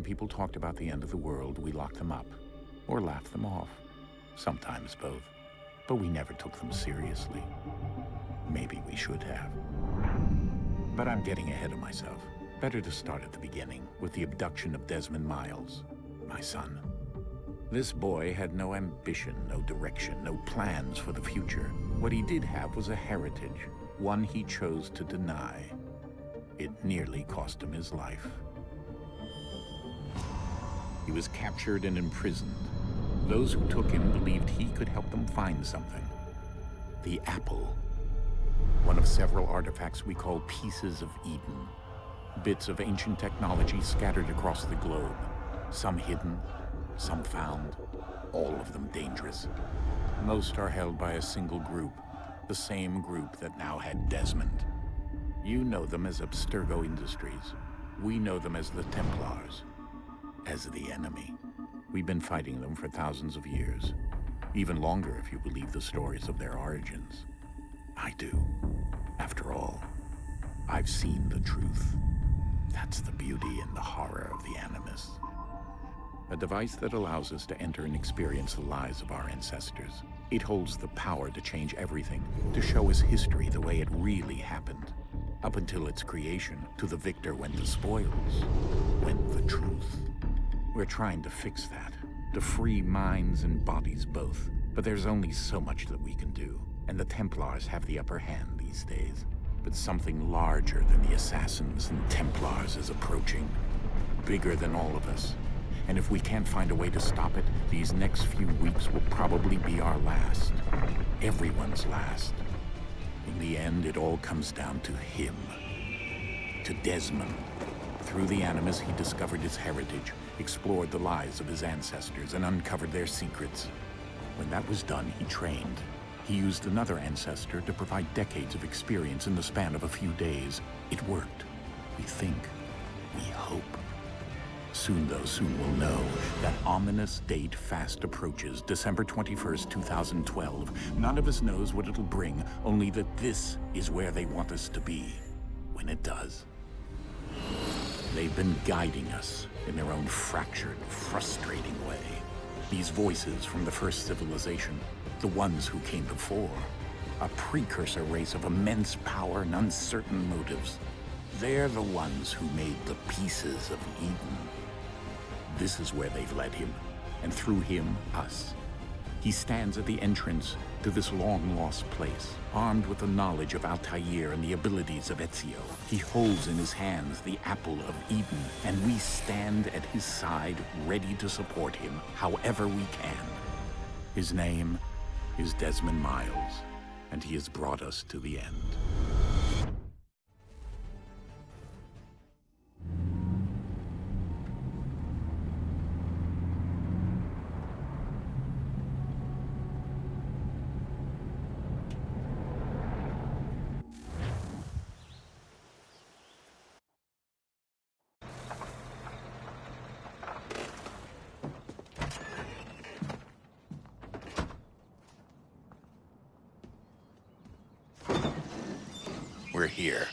time people talked about the end of the world, we locked them up, or laughed them off. Sometimes both. But we never took them seriously. Maybe we should have. But I'm getting ahead of myself. Better to start at the beginning, with the abduction of Desmond Miles, my son. This boy had no ambition, no direction, no plans for the future. What he did have was a heritage, one he chose to deny. It nearly cost him his life. He was captured and imprisoned. Those who took him believed he could help them find something. The apple. One of several artifacts we call pieces of Eden. Bits of ancient technology scattered across the globe. Some hidden, some found, all of them dangerous. Most are held by a single group, the same group that now had Desmond. You know them as Abstergo Industries. We know them as the Templars, as the enemy. We've been fighting them for thousands of years, even longer if you believe the stories of their origins. I do. After all, I've seen the truth. That's the beauty and the horror of the Animus. A device that allows us to enter and experience the lives of our ancestors. It holds the power to change everything, to show us history the way it really happened. Up until its creation, to the victor went the spoils, went the truth. We're trying to fix that, to free minds and bodies both. But there's only so much that we can do, and the Templars have the upper hand these days. But something larger than the Assassins and Templars is approaching, bigger than all of us. And if we can't find a way to stop it, these next few weeks will probably be our last. Everyone's last. In the end, it all comes down to him. To Desmond. Through the Animus, he discovered his heritage, explored the lives of his ancestors, and uncovered their secrets. When that was done, he trained. He used another ancestor to provide decades of experience in the span of a few days. It worked. We think. We hope. Soon, though, soon we'll know. That ominous date fast approaches, December 21st, 2012. None of us knows what it'll bring, only that this is where they want us to be, when it does. They've been guiding us in their own fractured, frustrating way. These voices from the first civilization, the ones who came before, a precursor race of immense power and uncertain motives. They're the ones who made the pieces of Eden. This is where they've led him, and through him, us. He stands at the entrance to this long-lost place, armed with the knowledge of Altair and the abilities of Ezio. He holds in his hands the apple of Eden, and we stand at his side, ready to support him however we can. His name is Desmond Miles, and he has brought us to the end. We're here.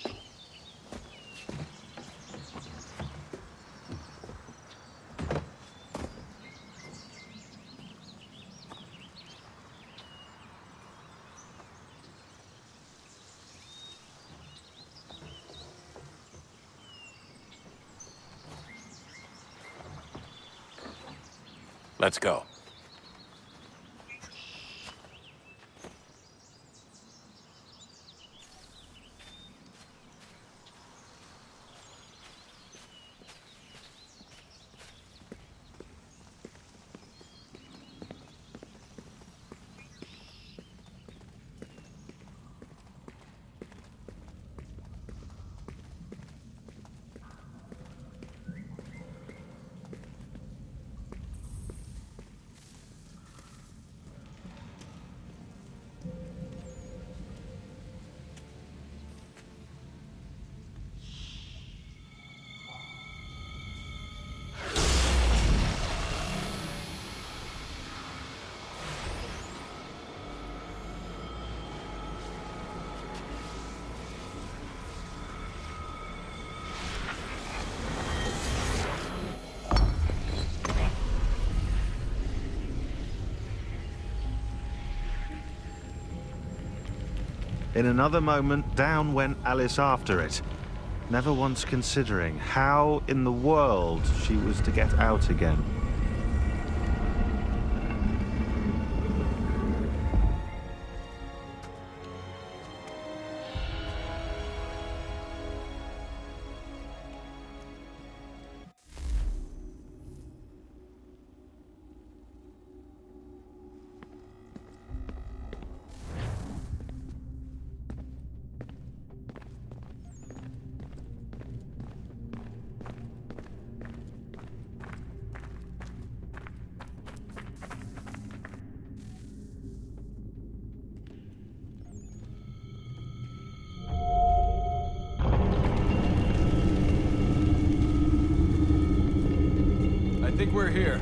Let's go. In another moment, down went Alice after it, never once considering how in the world she was to get out again. I think we're here.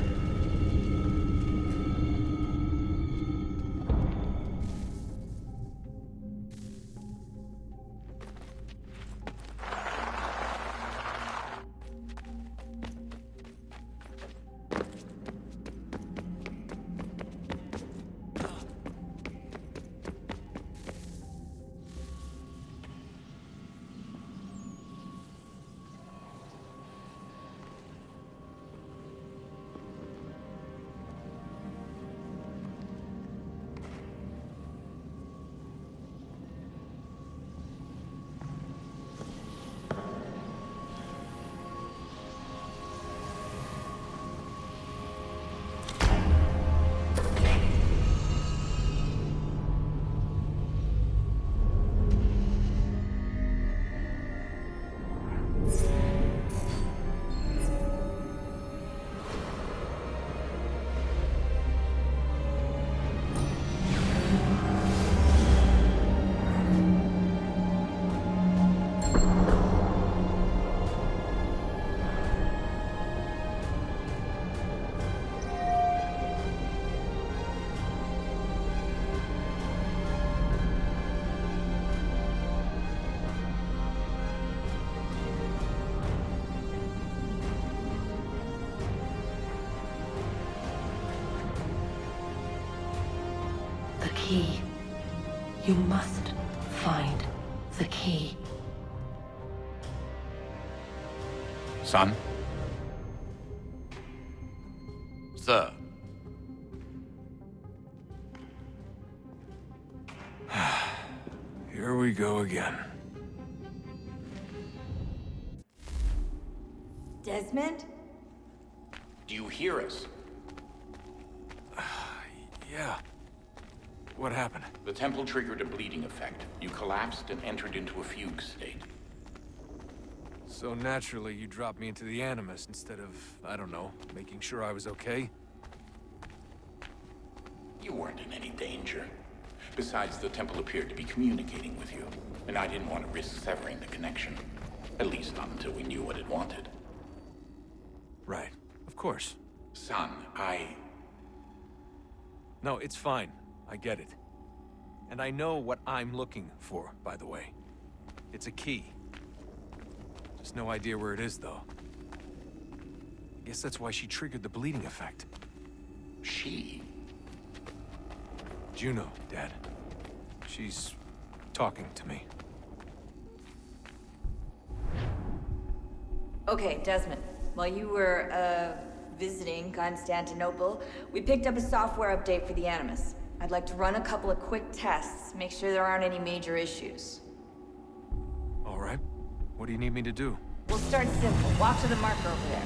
The key. You must find the key. Son? Sir. Here we go again. Desmond? Do you hear us? Yeah. What happened? The temple triggered a bleeding effect. You collapsed and entered into a fugue state. So naturally, you dropped me into the Animus instead of, I don't know, making sure I was okay? You weren't in any danger. Besides, the temple appeared to be communicating with you, and I didn't want to risk severing the connection. At least not until we knew what it wanted. Right. Of course. Son, No, it's fine. I get it. And I know what I'm looking for, by the way. It's a key. Just no idea where it is, though. Guess that's why she triggered the bleeding effect. She? Juno, Dad. She's talking to me. Okay, Desmond. While you were, visiting Constantinople, we picked up a software update for the Animus. I'd like to run a couple of quick tests, make sure there aren't any major issues. All right. What do you need me to do? We'll start simple. Walk to the marker over there.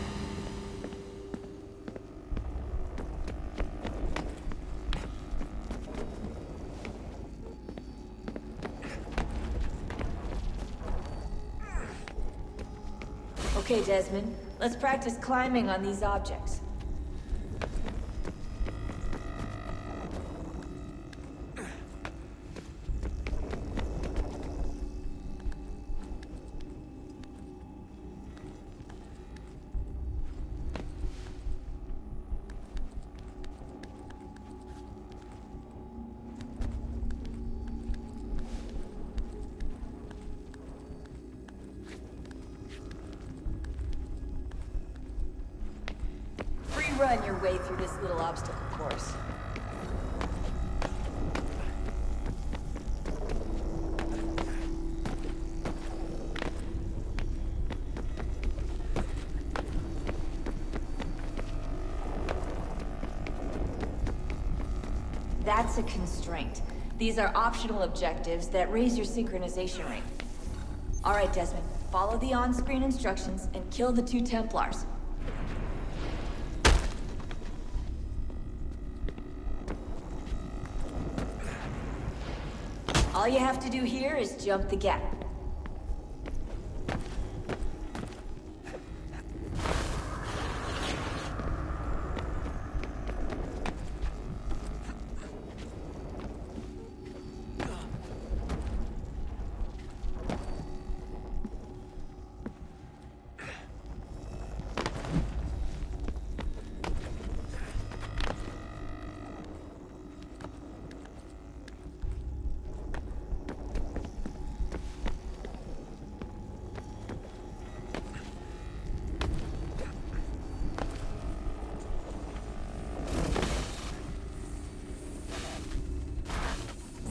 Okay, Desmond. Let's practice climbing on these objects. Run your way through this little obstacle course. That's a constraint. These are optional objectives that raise your synchronization rate. All right, Desmond. Follow the on-screen instructions and kill the 2 Templars. All you have to do here is jump the gap.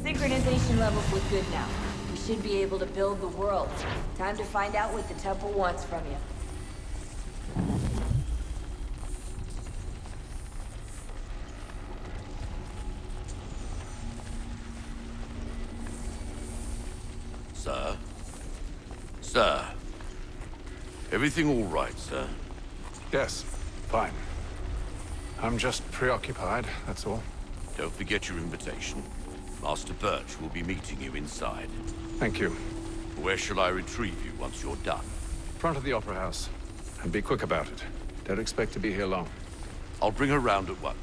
Synchronization levels look good now. We should be able to build the world. Time to find out what the temple wants from you. Sir? Sir? Everything all right, sir? Yes, fine. I'm just preoccupied, that's all. Don't forget your invitation. Master Birch will be meeting you inside. Thank you. Where shall I retrieve you once you're done? Front of the Opera House. And be quick about it. Don't expect to be here long. I'll bring her round at once.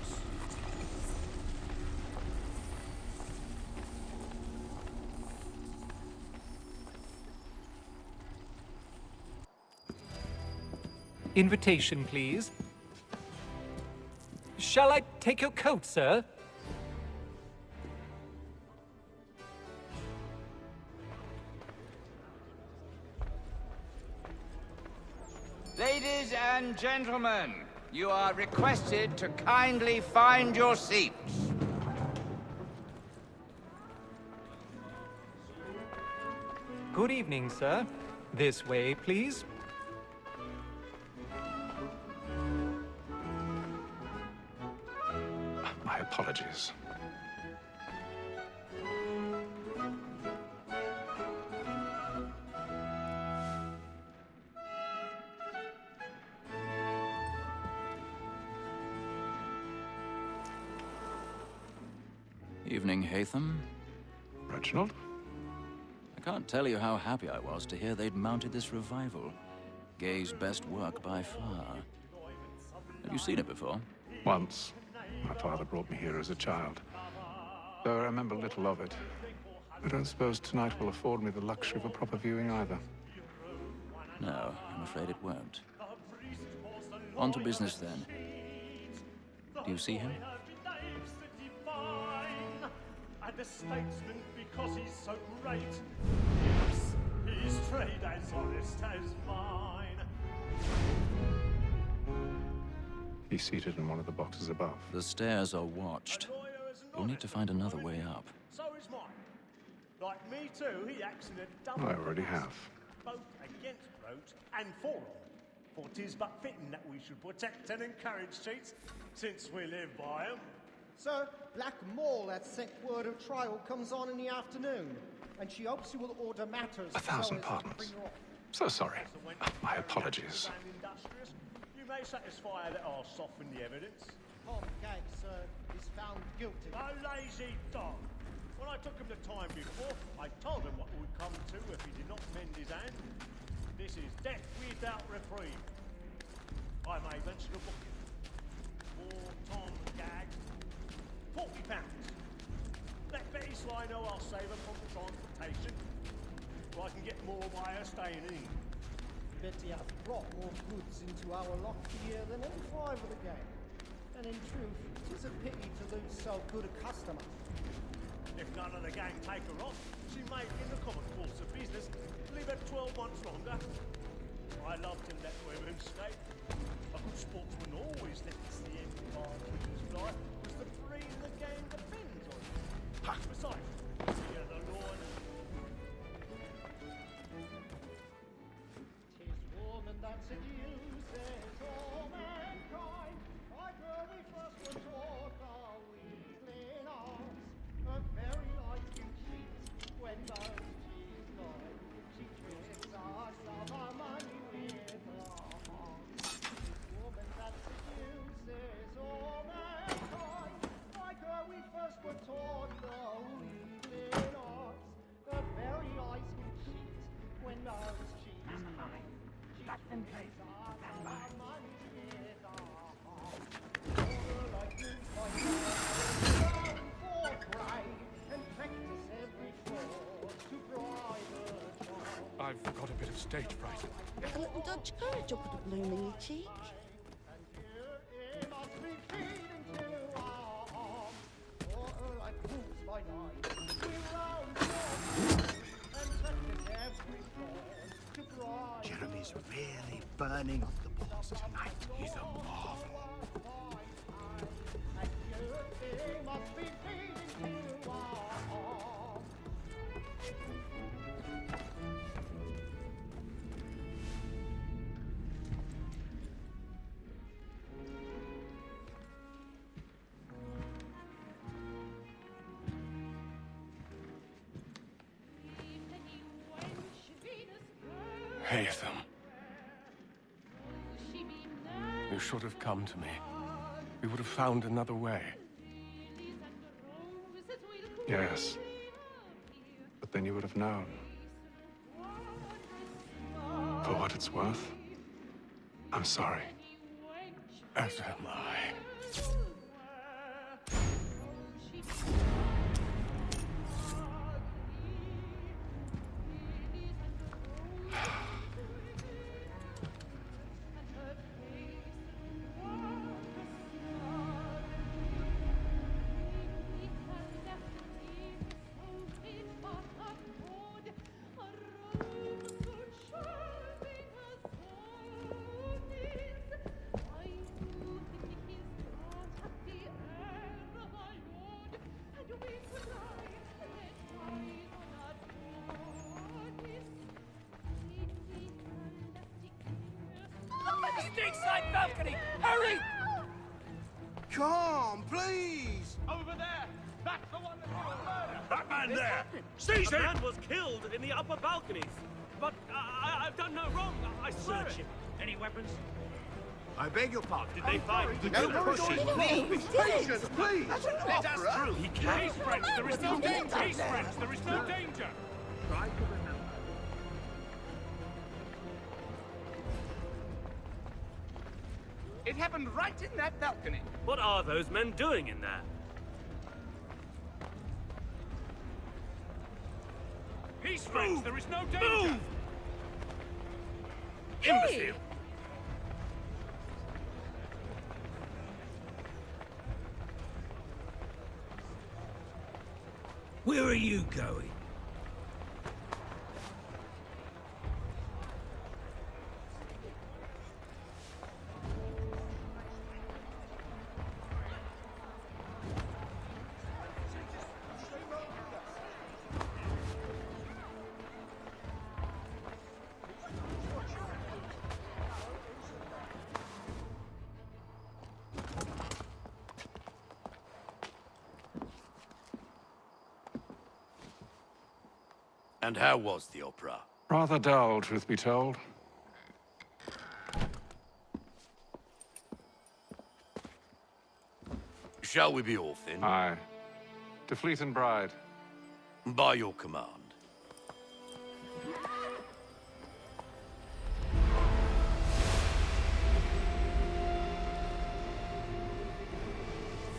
Invitation, please. Shall I take your coat, sir? Ladies and gentlemen, you are requested to kindly find your seats. Good evening, sir. This way, please. My apologies. Evening, Hatham. Reginald? I can't tell you how happy I was to hear they'd mounted this revival. Gay's best work by far. Have you seen it before? Once. My father brought me here as a child. Though I remember little of it. I don't suppose tonight will afford me the luxury of a proper viewing either. No, I'm afraid it won't. On to business then. Do you see him? The statesman because he's so great. His trade as honest as mine. He's seated in one of the boxes above. The stairs are watched. You'll need to find another way up. So is mine. Like me too, he acts in a double. I already have. Both against roads and for them. For 'tis but fitting that we should protect and encourage cheats, since we live by 'em. Sir, Black Mall at sent word of trial comes on in the afternoon, and she hopes you will order matters. 1,000 pardons. So sorry. My apologies. You may satisfy that I'll soften the evidence. Tom Gag, sir, is found guilty. A lazy dog. When I took him the time before, I told him what would come to if he did not mend his hand. This is death without reprieve. I may venture to book him. For Tom Gag. £40. Let Betty Sly know I'll save her from the transportation, so I can get more by her staying in. Betty hath brought more goods into our lock here than any 5 of the gang. And in truth, 'tis a pity to lose so good a customer. If none of the gang take her off, she may, in the common course of business, leave her 12 months longer. I love to let women escape. A good sportsman always lets the empty partridges fly, because the breed of the game depends on it. Besides, fear the Lord. 'Tis woman that seduces all mankind. I grow we first were taught the weakling on. stage fright. A little Dutch courage will put a bloom in your cheek. Jeremy's really burning off the balls tonight. He's a marvel. Haytham. You should have come to me. We would have found another way. Yes. But then you would have known. For what it's worth, I'm sorry. As am I. Stateside balcony! Hurry! Come, please! Over there! That's the one that was murdered! That man there! Seize him! The man was killed in the upper balconies. But I've done no wrong. I swear it. Any weapons? I beg your pardon. Did they find the No killer? pushing, please! Patience, please! Let us through. He can't. Peace, friends. There is no danger. Peace, friends. There is no danger. Try to remember. It happened right in that balcony. What are those men doing in there? Peace, friends. There is no danger. Move! Imbecile. Where are you going? And how was the opera? Rather dull, truth be told. Shall we be off then? Aye. To Fleet and Bride. By your command.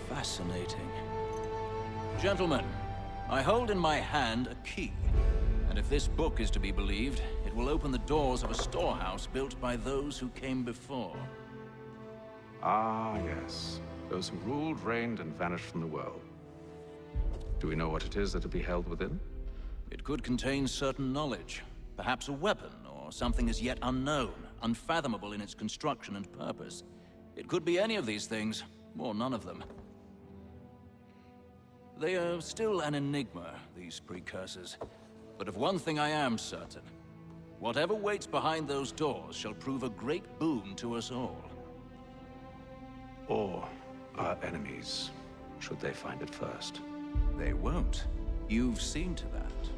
Fascinating. Gentlemen, I hold in my hand a key. And if this book is to be believed, it will open the doors of a storehouse built by those who came before. Ah, yes. Those who ruled, reigned, and vanished from the world. Do we know what it is that will be held within? It could contain certain knowledge. Perhaps a weapon, or something as yet unknown, unfathomable in its construction and purpose. It could be any of these things, or none of them. They are still an enigma, these precursors. But of one thing I am certain. Whatever waits behind those doors shall prove a great boon to us all. Or our enemies, should they find it first. They won't. You've seen to that.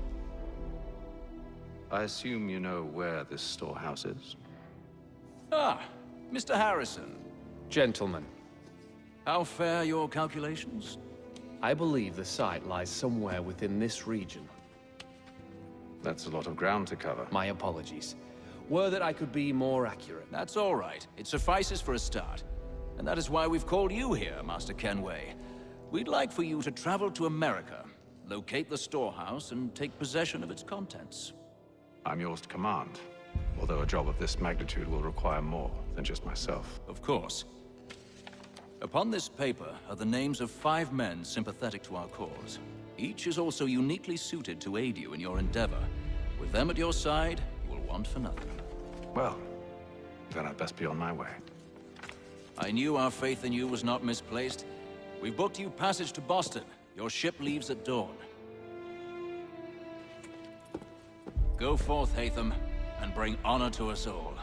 I assume you know where this storehouse is? Ah, Mr. Harrison. Gentlemen, How fare your calculations? I believe the site lies somewhere within this region. That's a lot of ground to cover. My apologies. Were that I could be more accurate. That's all right. It suffices for a start. And that is why we've called you here, Master Kenway. We'd like for you to travel to America, locate the storehouse, and take possession of its contents. I'm yours to command. Although a job of this magnitude will require more than just myself. Of course. Upon this paper are the names of 5 men sympathetic to our cause. Each is also uniquely suited to aid you in your endeavor. With them at your side, you will want for nothing. Well, then I'd best be on my way. I knew our faith in you was not misplaced. We've booked you passage to Boston. Your ship leaves at dawn. Go forth, Hatham, and bring honor to us all.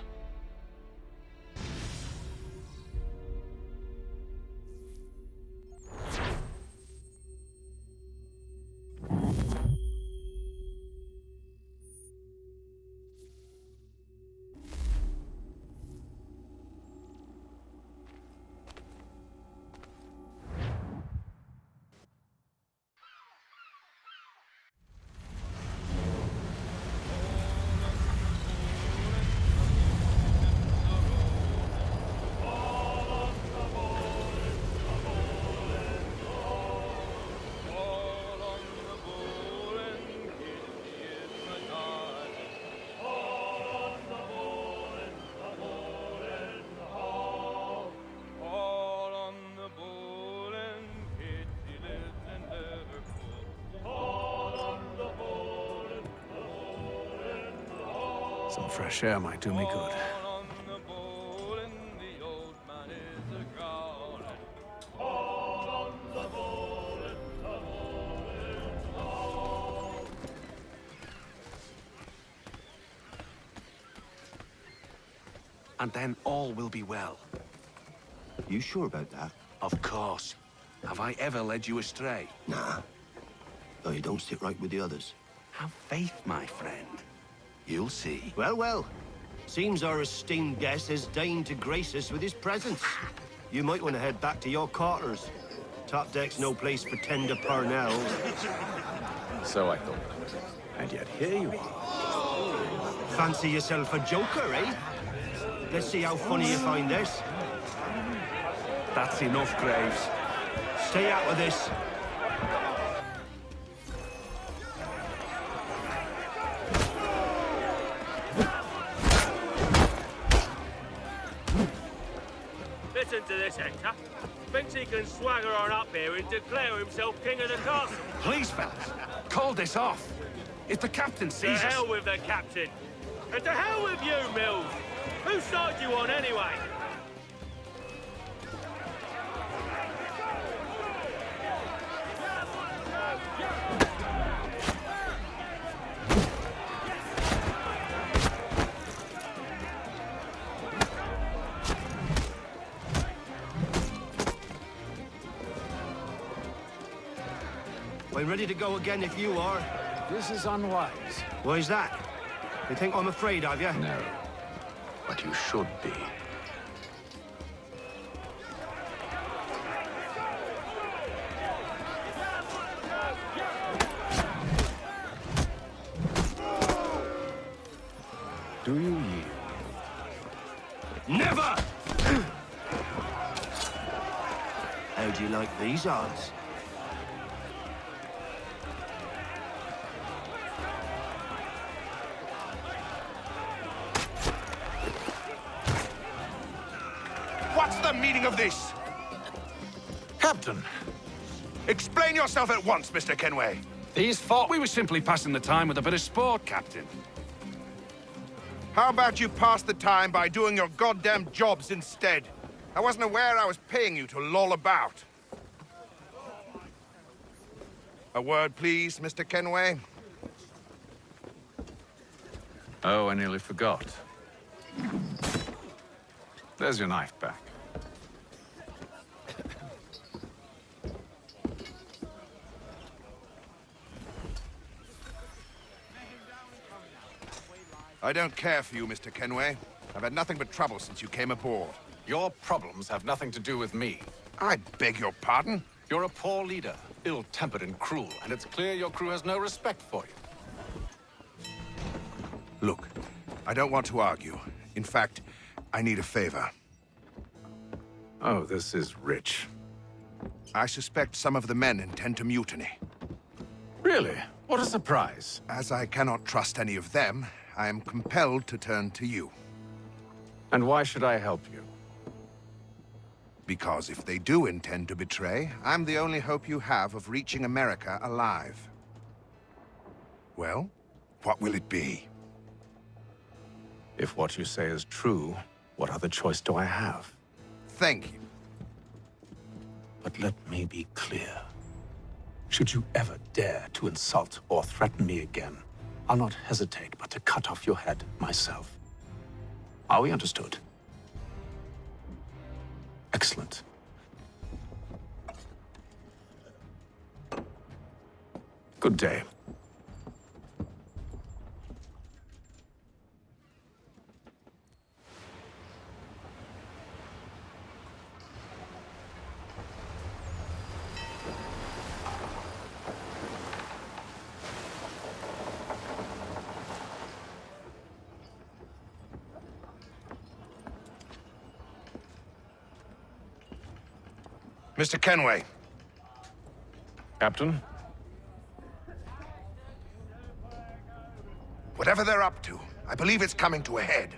Some fresh air might do me good. And then all will be well. You sure about that? Of course. Have I ever led you astray? Nah. Though you don't sit right with the others. Have faith, my friend. You'll see. Well, well. Seems our esteemed guest has deigned to grace us with his presence. You might want to head back to your quarters. Top deck's no place for tender parnells. So I thought. And yet here you are. Fancy yourself a joker, eh? Let's see how funny you find this. That's enough, Graves. Stay out of this. Listen to this, Hector. Thinks he can swagger on up here and declare himself king of the castle. Please, fellas, call this off. If the captain To sees us... hell with the captain. And to hell with you, Mills. Whose side you on, anyway? I'm ready to go again if you are. This is unwise. Why's that? You think I'm afraid of you? No. But you should be. Do you yield? Never! How do you like these odds? What's the meaning of this? Captain! Explain yourself at once, Mr. Kenway. These thought we were simply passing the time with a bit of sport, Captain. How about you pass the time by doing your goddamn jobs instead? I wasn't aware I was paying you to loll about. A word, please, Mr. Kenway. Oh, I nearly forgot. There's your knife back. I don't care for you, Mr. Kenway. I've had nothing but trouble since you came aboard. Your problems have nothing to do with me. I beg your pardon? You're a poor leader, ill-tempered and cruel, and it's clear your crew has no respect for you. Look, I don't want to argue. In fact, I need a favor. Oh, this is rich. I suspect some of the men intend to mutiny. Really? What a surprise. As I cannot trust any of them, I am compelled to turn to you. And why should I help you? Because if they do intend to betray, I'm the only hope you have of reaching America alive. Well, what will it be? If what you say is true, what other choice do I have? Thank you. But let me be clear. Should you ever dare to insult or threaten me again, I'll not hesitate but to cut off your head myself. Are we understood? Excellent. Good day. Mr. Kenway. Captain? Whatever they're up to, I believe it's coming to a head.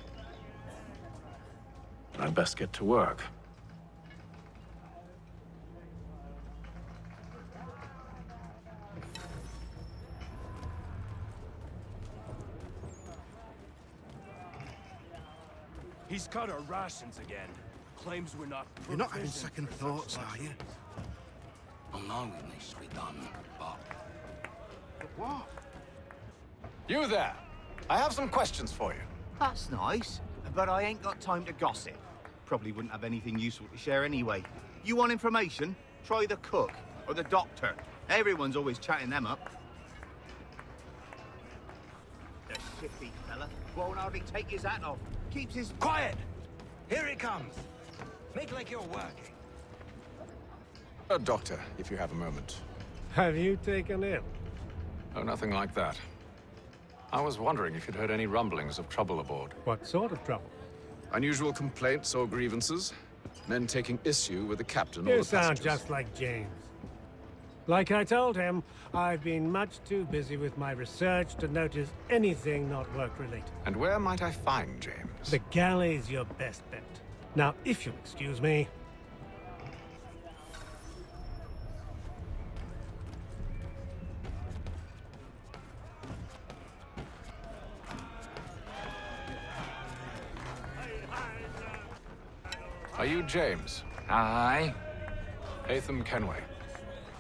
I'd best get to work. He's cut our rations again. Claims we're not. You're not having second thoughts, are you? Well, no, it needs to be done, but... What? You there! I have some questions for you. That's nice, but I ain't got time to gossip. Probably wouldn't have anything useful to share anyway. You want information? Try the cook or the doctor. Everyone's always chatting them up. The shifty fella won't hardly take his hat off. Keeps his... Quiet! Here it comes. Make like you're working. Doctor, if you have a moment. Have you taken ill? Oh, nothing like that. I was wondering if you'd heard any rumblings of trouble aboard. What sort of trouble? Unusual complaints or grievances? Men taking issue with the captain or You the sound passengers? just like James. Like I told him, I've been much too busy with my research to notice anything not work-related. And where might I find James? The galley's your best bet. Now, if you'll excuse me... Are you James? Aye. Hatham Kenway.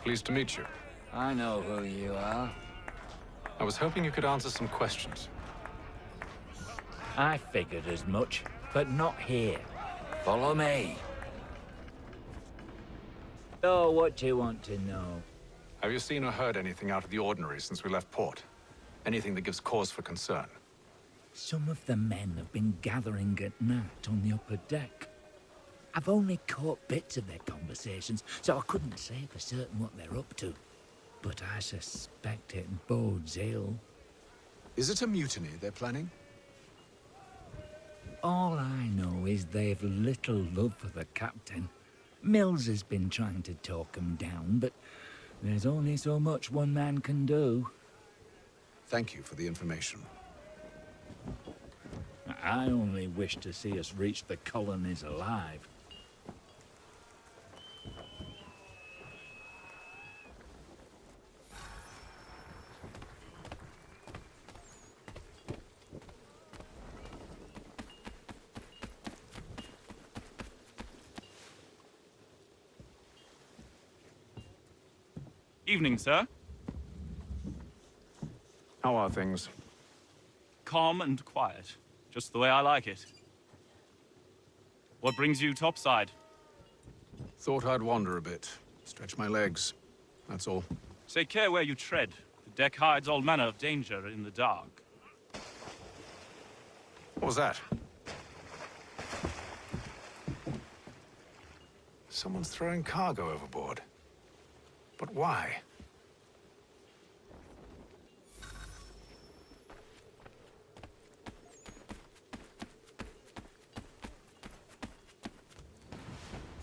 Pleased to meet you. I know who you are. I was hoping you could answer some questions. I figured as much, but not here. Follow me. Oh, what do you want to know? Have you seen or heard anything out of the ordinary since we left port? Anything that gives cause for concern? Some of the men have been gathering at night on the upper deck. I've only caught bits of their conversations, so I couldn't say for certain what they're up to. But I suspect it bodes ill. Is it a mutiny they're planning? All I know is they've little love for the captain. Mills has been trying to talk him down, but there's only so much one man can do. Thank you for the information. I only wish to see us reach the colonies alive. Evening, sir. How are things? Calm and quiet. Just the way I like it. What brings you topside? Thought I'd wander a bit. Stretch my legs. That's all. Take care where you tread. The deck hides all manner of danger in the dark. What was that? Someone's throwing cargo overboard. But why?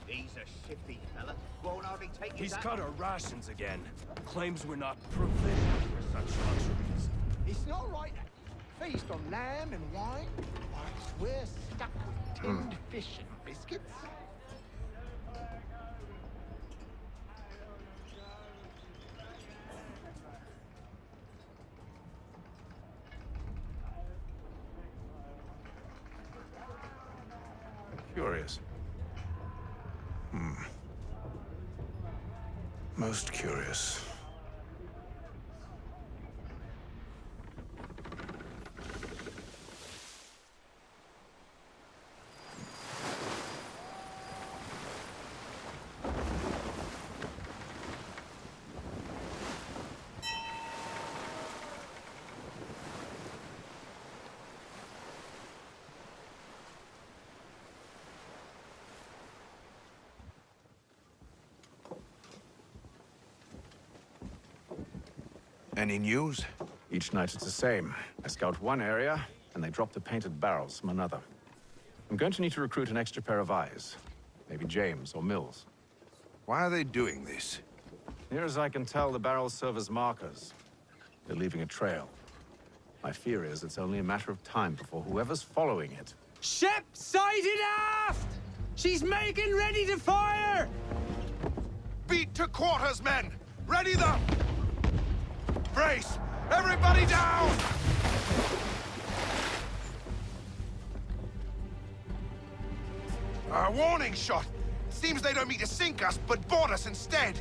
He's a shifty fella. Won't hardly take his He's hat cut off. our rations again. Claims we're not provisioned for such luxuries. It's not right. feast on lamb and wine, whilst we're stuck with tinned fish and biscuits? Curious. Most curious. Any news? Each night it's the same. I scout one area, and they drop the painted barrels from another. I'm going to need to recruit an extra pair of eyes. Maybe James or Mills. Why are they doing this? Near as I can tell, the barrels serve as markers. They're leaving a trail. My fear is it's only a matter of time before whoever's following it... Ship sighted aft! She's making ready to fire! Beat to quarters, men! Ready the... Brace! Everybody down! A warning shot! Seems they don't mean to sink us, but board us instead!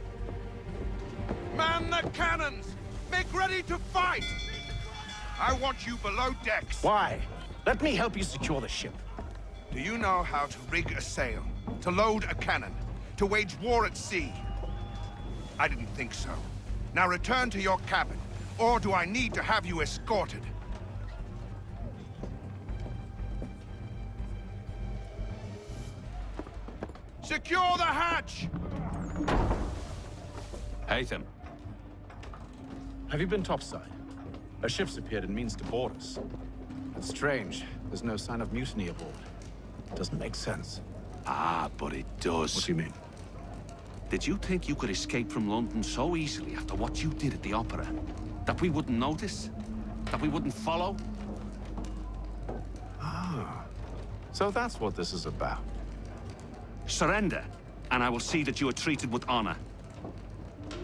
Man the cannons! Make ready to fight! I want you below decks! Why? Let me help you secure the ship. Do you know how to rig a sail? To load a cannon? To wage war at sea? I didn't think so. Now return to your cabin. Or do I need to have you escorted? Secure the hatch! Haytham. Have you been topside? A ship's appeared and means to board us. It's strange. There's no sign of mutiny aboard. It doesn't make sense. Ah, but it does. What do you mean? Did you think you could escape from London so easily after what you did at the opera? That we wouldn't notice? That we wouldn't follow? Ah. So that's what this is about. Surrender, and I will see that you are treated with honor.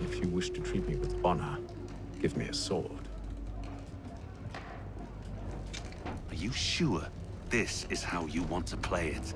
If you wish to treat me with honor, give me a sword. Are you sure this is how you want to play it?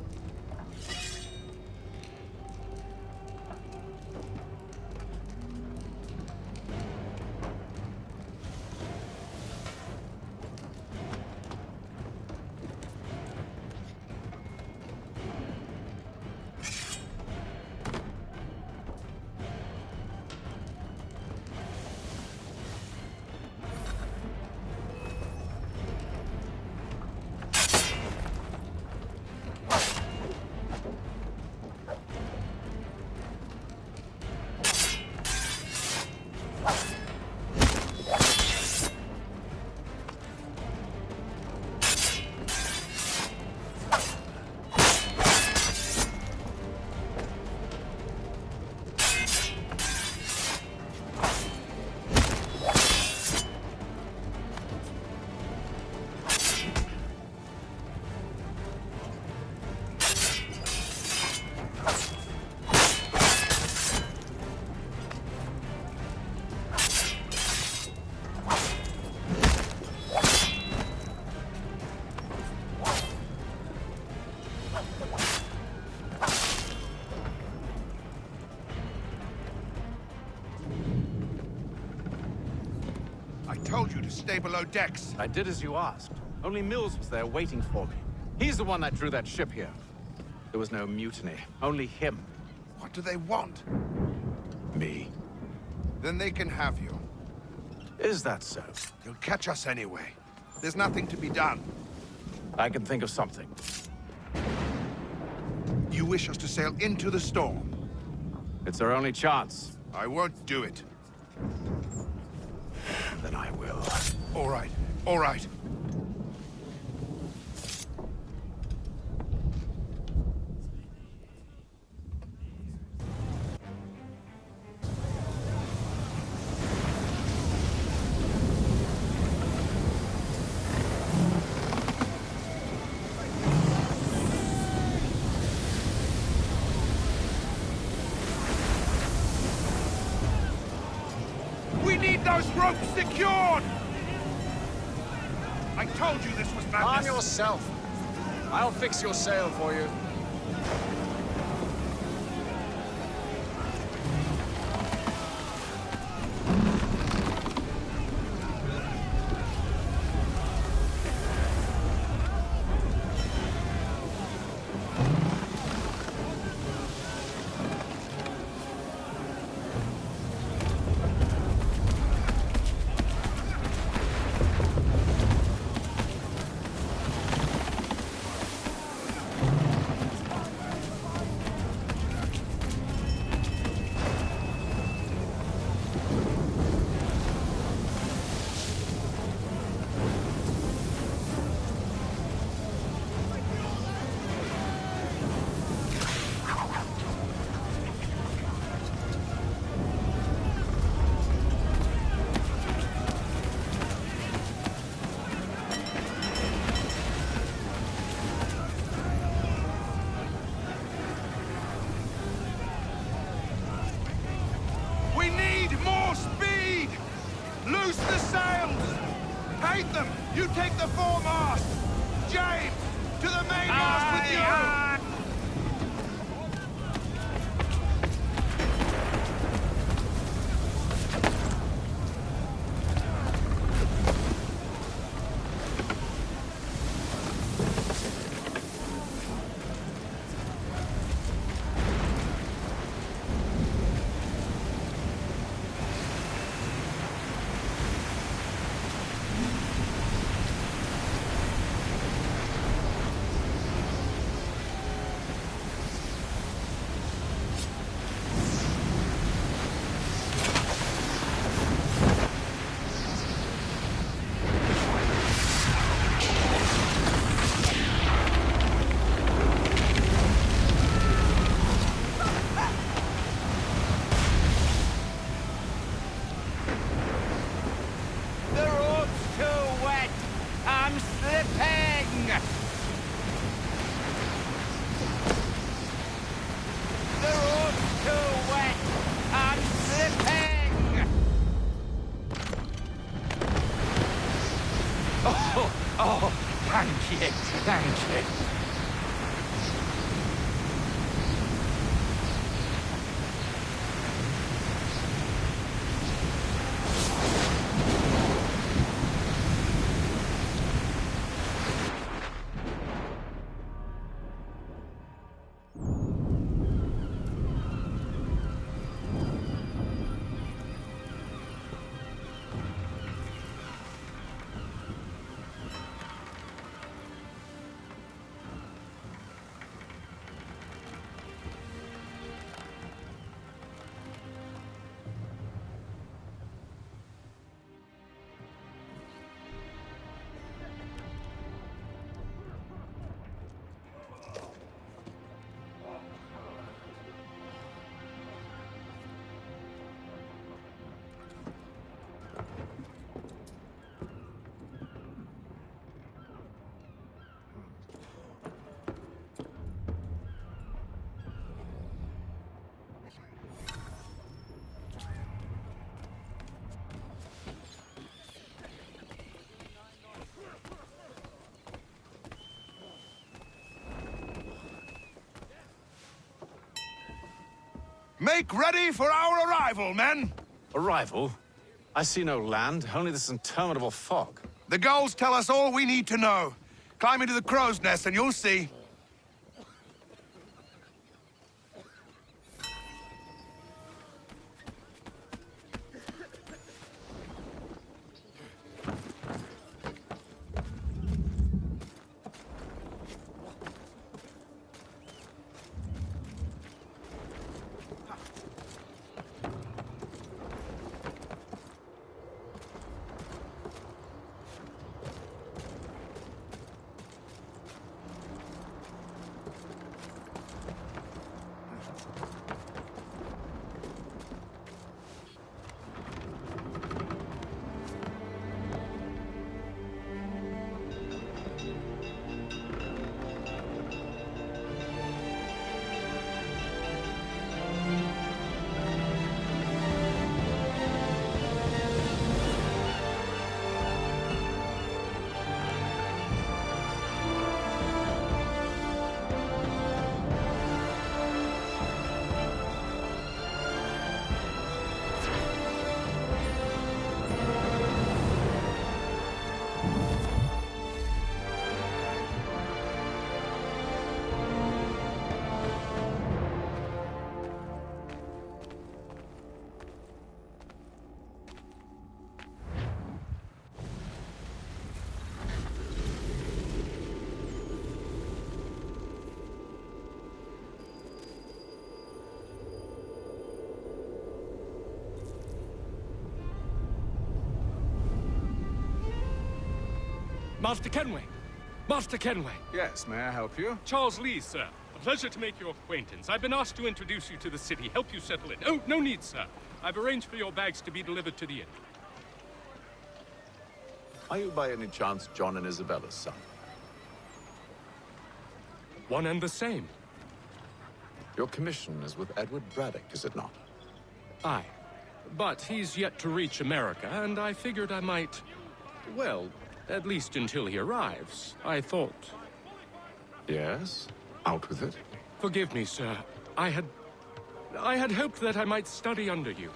Told you to stay below decks. I did as you asked. Only Mills was there waiting for me. He's the one that drew that ship here. There was no mutiny, only him. What do they want? Me. Then they can have you. Is that so? You'll catch us anyway. There's nothing to be done. I can think of something. You wish us to sail into the storm? It's our only chance. I won't do it. Then I will. All right, all right. those ropes secured! I told you this was madness! Calm yourself. I'll fix your sail for you. We need more speed! Loose the sails! Hate them! You take the foremast! James, to the mainmast with you! Oh, thank you, thank you. Make ready for our arrival, men! Arrival? I see no land, only this interminable fog. The gulls tell us all we need to know. Climb into the crow's nest and you'll see. Master Kenway! Master Kenway! Yes, may I help you? Charles Lee, sir. A pleasure to make your acquaintance. I've been asked to introduce you to the city, help you settle in. Oh, no need, sir. I've arranged for your bags to be delivered to the inn. Are you by any chance John and Isabella's son? One and the same. Your commission is with Edward Braddock, is it not? Aye. But he's yet to reach America, and I figured I might... Well, at least until he arrives, I thought... Yes? Out with it. Forgive me, sir. I had hoped that I might study under you.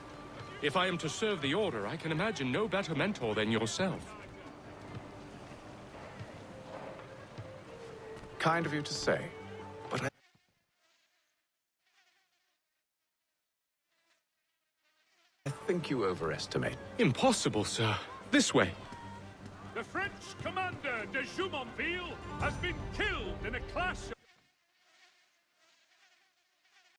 If I am to serve the Order, I can imagine no better mentor than yourself. Kind of you to say, but I think you overestimate. Impossible, sir. This way. The French commander de Jumonville has been killed in a clash.